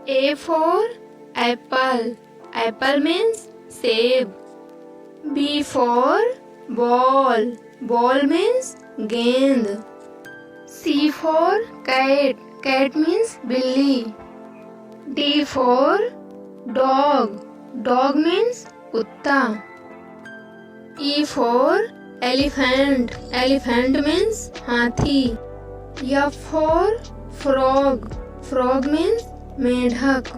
A for apple. Apple means सेब. B for ball. Ball means गेंद. C for cat. Cat means बिल्ली. D for dog. Dog means कुत्ता. E for elephant. Elephant means हाथी. F for frog. Frog means मेढक.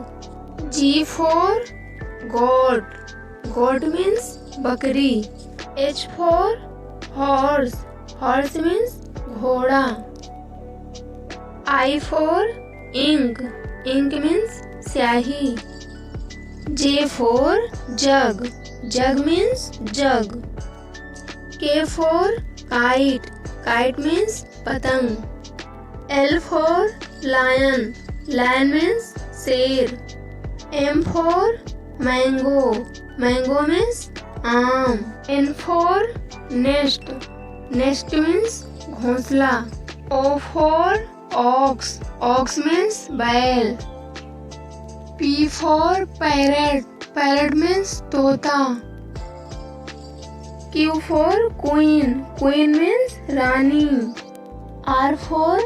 G for goat. Goat means बकरी. H for horse. Horse means घोड़ा. I for ink. Ink means स्याही. J for jug. Jug means jug. K for kite. Kite means पतंग. L for lion. Lion means शेर. M for mango. Mango means आम. N for nest. Nest means घोंसला. O for ox. Ox means बैल. P for parrot. Parrot means तोता. Q for queen. Queen means Rani. R for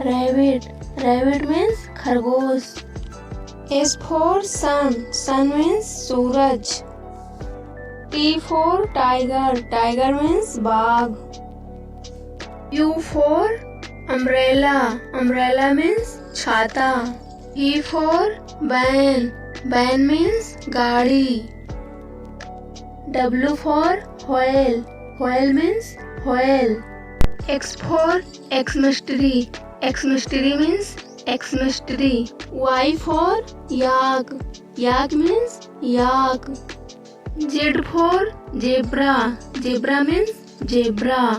rabbit. Rabbit means खरगोश. S for sun. Sun means Suraj. T for tiger. Tiger means बाघ. U for umbrella. Umbrella means छाता. V for van. Van means गाड़ी. W for whale. Whale means whale. X for Xmas-tree. Xmas-tree means Xmas-tree. Y for yak. Yak means yak. Z for zebra. Zebra means zebra.